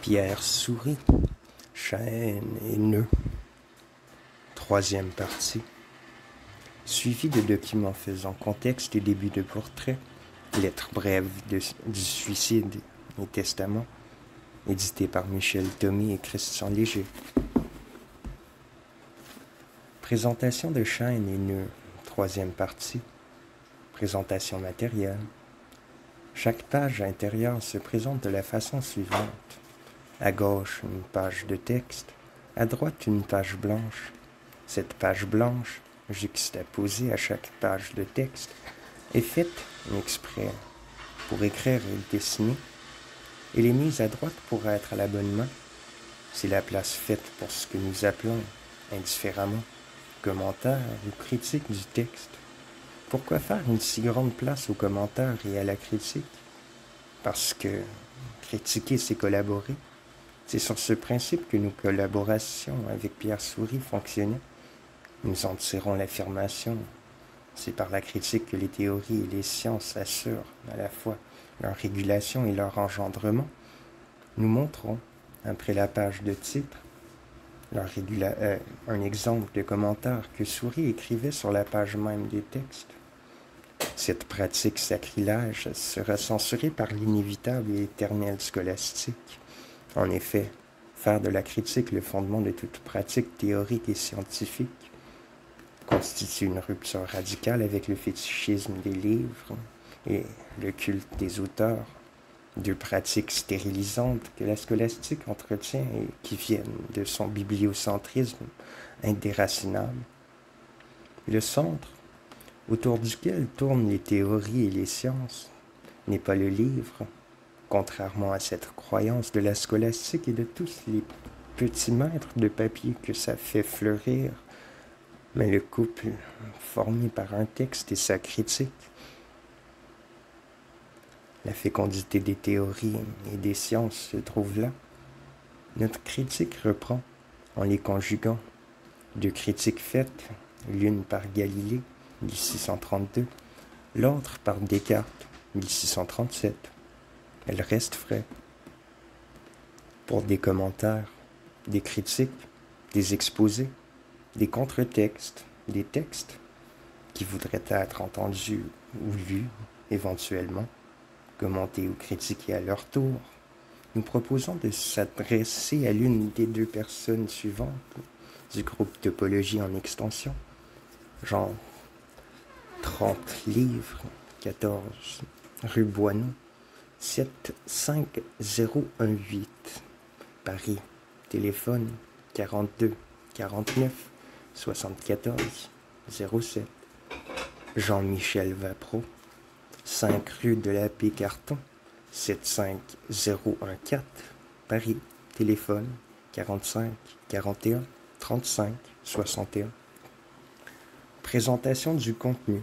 Pierre sourit, chaîne et nœud. Troisième partie. Suivi de documents faisant contexte et début de portrait, lettres brèves du suicide et testament, édité par Michel Thomé et Christian Léger. Présentation de chaîne et nœud, troisième partie. Présentation matérielle. Chaque page intérieure se présente de la façon suivante. À gauche, une page de texte. À droite, une page blanche. Cette page blanche, juxtaposée à chaque page de texte, est faite exprès pour écrire et dessiner. Elle est mise à droite pour être à la bonne main. C'est la place faite pour ce que nous appelons, indifféremment, commentaire ou critique du texte. Pourquoi faire une si grande place aux commentaires et à la critique? Parce que critiquer, c'est collaborer. C'est sur ce principe que nos collaborations avec Pierre Sourit fonctionnaient. Nous en tirons l'affirmation. C'est par la critique que les théories et les sciences assurent à la fois leur régulation et leur engendrement. Nous montrons, après la page de titre, un exemple de commentaire que Sourit écrivait sur la page même des textes. Cette pratique sacrilège sera censurée par l'inévitable et éternel scolastique. En effet, faire de la critique le fondement de toute pratique théorique et scientifique constitue une rupture radicale avec le fétichisme des livres et le culte des auteurs, deux pratiques stérilisantes que la scolastique entretient et qui viennent de son bibliocentrisme indéracinable. Le centre, autour duquel tournent les théories et les sciences, n'est pas le livre, contrairement à cette croyance de la scolastique et de tous les petits mètres de papier que ça fait fleurir, mais le couple formé par un texte et sa critique. La fécondité des théories et des sciences se trouve là. Notre critique reprend, en les conjuguant, deux critiques faites, l'une par Galilée, 1632, l'autre par Descartes, 1637. Elle reste vraie. Pour des commentaires, des critiques, des exposés, des contre-textes, des textes qui voudraient être entendus ou lus, éventuellement, commentés ou critiqués à leur tour, nous proposons de s'adresser à l'une des deux personnes suivantes du groupe Topologie en extension, genre 30 livres, 14 rue Boineau, 75018, Paris, téléphone 42 49 74 07, Jean-Michel Vapro, 5 rue de la Paix-Carton, 75014, Paris, téléphone 45 41 35 61. Présentation du contenu.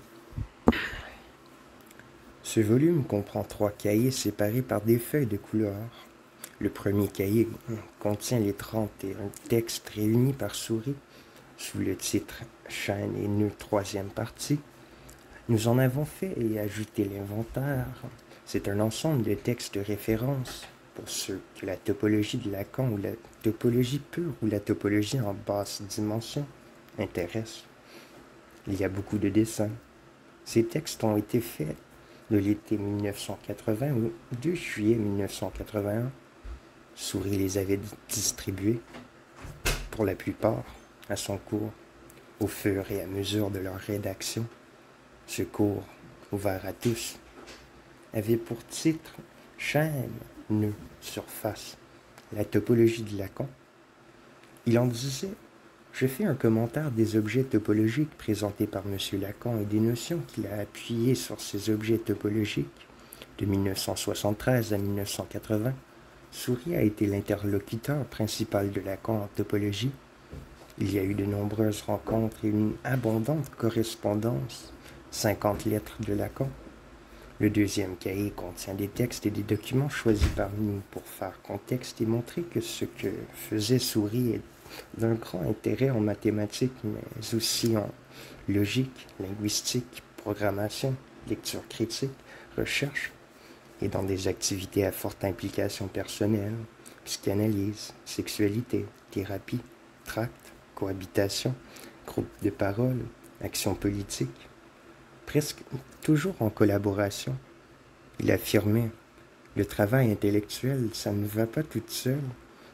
Ce volume comprend 3 cahiers séparés par des feuilles de couleur. Le premier cahier contient les 31 textes réunis par Sourit sous le titre « Chaîne et nœud, troisième partie ». Nous en avons fait et ajouté l'inventaire. C'est un ensemble de textes de référence pour ceux que la topologie de Lacan ou la topologie pure ou la topologie en basse dimension intéresse. Il y a beaucoup de dessins. Ces textes ont été faits de l'été 1980 au 2 juillet 1981. Sourit les avait distribués, pour la plupart, à son cours, au fur et à mesure de leur rédaction. Ce cours, ouvert à tous, avait pour titre « Chaîne, nœud, surface, la topologie de Lacan ». Il en disait « Je fais un commentaire des objets topologiques présentés par M. Lacan et des notions qu'il a appuyées sur ces objets topologiques. De 1973 à 1980, Sourit a été l'interlocuteur principal de Lacan en topologie. Il y a eu de nombreuses rencontres et une abondante correspondance, 50 lettres de Lacan. Le deuxième cahier contient des textes et des documents choisis par nous pour faire contexte et montrer que ce que faisait Sourit est d'un grand intérêt en mathématiques, mais aussi en logique, linguistique, programmation, lecture critique, recherche, et dans des activités à forte implication personnelle, psychanalyse, sexualité, thérapie, tract, cohabitation, groupe de parole, action politique, presque toujours en collaboration. Il affirmait: le travail intellectuel, ça ne va pas tout seul,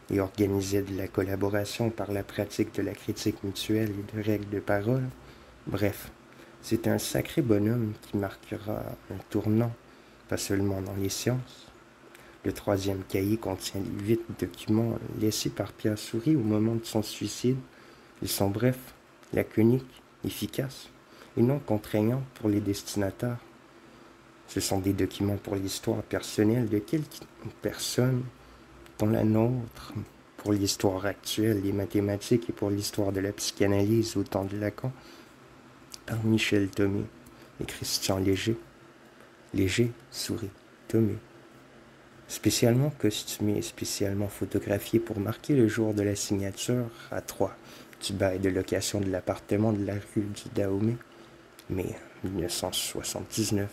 et organisait de la collaboration par la pratique de la critique mutuelle et de règles de parole. Bref, c'est un sacré bonhomme qui marquera un tournant, pas seulement dans les sciences. Le troisième cahier contient les 8 documents laissés par Pierre Soury au moment de son suicide. Ils sont brefs, laconiques, efficaces et non contraignants pour les destinataires. Ce sont des documents pour l'histoire personnelle de quelques personnes, dont la nôtre, pour l'histoire actuelle des mathématiques et pour l'histoire de la psychanalyse au temps de Lacan, par Michel Thomé et Christian Léger. Léger, Soury, Thomé. Spécialement costumé et spécialement photographié pour marquer le jour de la signature à 3 du bail de location de l'appartement de la rue du Dahomey, mai 1979.